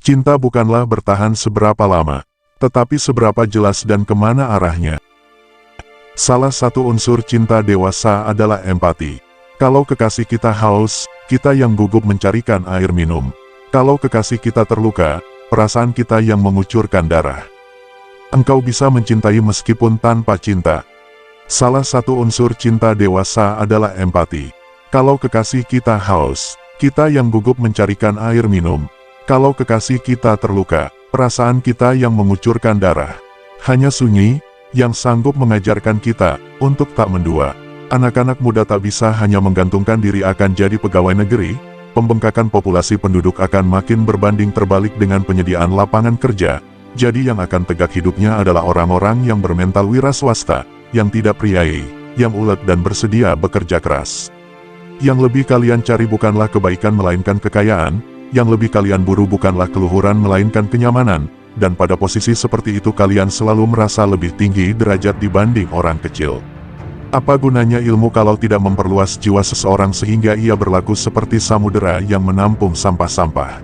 Cinta bukanlah bertahan seberapa lama, tetapi seberapa jelas dan kemana arahnya. Salah satu unsur cinta dewasa adalah empati. Kalau kekasih kita haus, kita yang gugup mencarikan air minum. Kalau kekasih kita terluka, perasaan kita yang mengucurkan darah. Engkau bisa mencintai meskipun tanpa cinta. Salah satu unsur cinta dewasa adalah empati. Kalau kekasih kita haus, kita yang gugup mencarikan air minum. Kalau kekasih kita terluka, perasaan kita yang mengucurkan darah. Hanya sunyi, yang sanggup mengajarkan kita, untuk tak mendua. Anak-anak muda tak bisa hanya menggantungkan diri akan jadi pegawai negeri, pembengkakan populasi penduduk akan makin berbanding terbalik dengan penyediaan lapangan kerja, jadi yang akan tegak hidupnya adalah orang-orang yang bermental wira swasta, yang tidak priai, yang ulet dan bersedia bekerja keras. Yang lebih kalian cari bukanlah kebaikan melainkan kekayaan, yang lebih kalian buru bukanlah keluhuran melainkan kenyamanan, dan pada posisi seperti itu kalian selalu merasa lebih tinggi derajat dibanding orang kecil. Apa gunanya ilmu kalau tidak memperluas jiwa seseorang sehingga ia berlaku seperti samudera yang menampung sampah-sampah?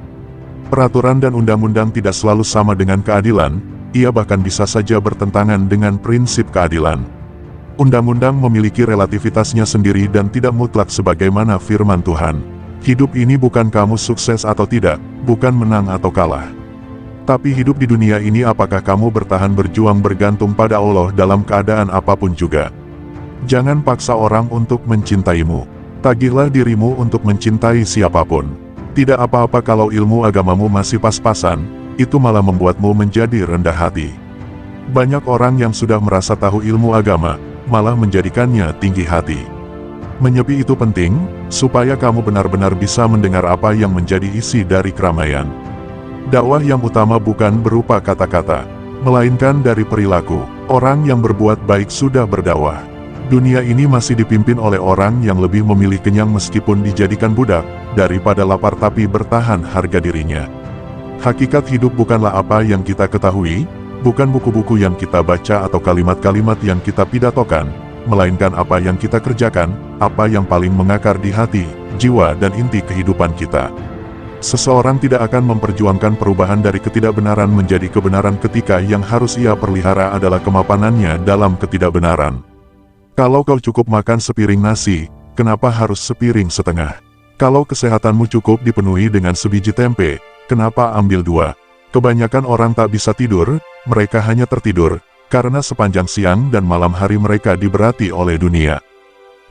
Peraturan dan undang-undang tidak selalu sama dengan keadilan, ia bahkan bisa saja bertentangan dengan prinsip keadilan. Undang-undang memiliki relativitasnya sendiri dan tidak mutlak sebagaimana firman Tuhan. Hidup ini bukan kamu sukses atau tidak, bukan menang atau kalah. Tapi hidup di dunia ini apakah kamu bertahan berjuang bergantung pada Allah dalam keadaan apapun juga. Jangan paksa orang untuk mencintaimu. Tagihlah dirimu untuk mencintai siapapun. Tidak apa-apa kalau ilmu agamamu masih pas-pasan, itu malah membuatmu menjadi rendah hati. Banyak orang yang sudah merasa tahu ilmu agama, malah menjadikannya tinggi hati. Menyepi itu penting, supaya kamu benar-benar bisa mendengar apa yang menjadi isi dari keramaian. Dakwah yang utama bukan berupa kata-kata, melainkan dari perilaku. Orang yang berbuat baik sudah berdakwah. Dunia ini masih dipimpin oleh orang yang lebih memilih kenyang meskipun dijadikan budak, daripada lapar tapi bertahan harga dirinya. Hakikat hidup bukanlah apa yang kita ketahui, bukan buku-buku yang kita baca atau kalimat-kalimat yang kita pidatokan, melainkan apa yang kita kerjakan, apa yang paling mengakar di hati, jiwa dan inti kehidupan kita. Seseorang tidak akan memperjuangkan perubahan dari ketidakbenaran menjadi kebenaran ketika yang harus ia pelihara adalah kemapanannya dalam ketidakbenaran. Kalau kau cukup makan sepiring nasi, kenapa harus sepiring setengah? Kalau kesehatanmu cukup dipenuhi dengan sebiji tempe, kenapa ambil dua? Kebanyakan orang tak bisa tidur, mereka hanya tertidur, karena sepanjang siang dan malam hari mereka diberati oleh dunia.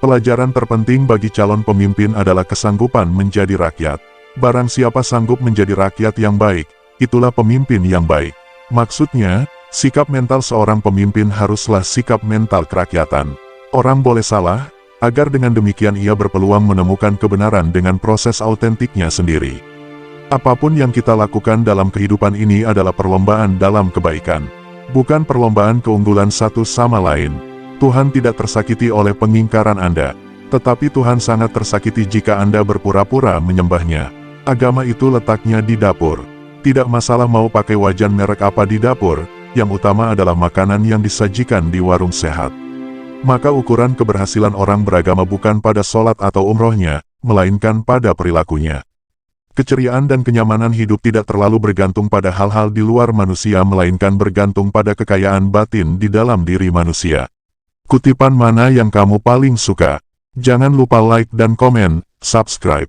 Pelajaran terpenting bagi calon pemimpin adalah kesanggupan menjadi rakyat. Barang siapa sanggup menjadi rakyat yang baik, itulah pemimpin yang baik. Maksudnya, sikap mental seorang pemimpin haruslah sikap mental kerakyatan. Orang boleh salah, agar dengan demikian ia berpeluang menemukan kebenaran dengan proses autentiknya sendiri. Apapun yang kita lakukan dalam kehidupan ini adalah perlombaan dalam kebaikan. Bukan perlombaan keunggulan satu sama lain. Tuhan tidak tersakiti oleh pengingkaran Anda, tetapi Tuhan sangat tersakiti jika Anda berpura-pura menyembahnya. Agama itu letaknya di dapur. Tidak masalah mau pakai wajan merek apa di dapur, yang utama adalah makanan yang disajikan di warung sehat. Maka ukuran keberhasilan orang beragama bukan pada sholat atau umrohnya, melainkan pada perilakunya. Keceriaan dan kenyamanan hidup tidak terlalu bergantung pada hal-hal di luar manusia melainkan bergantung pada kekayaan batin di dalam diri manusia. Kutipan mana yang kamu paling suka? Jangan lupa like dan komen, subscribe.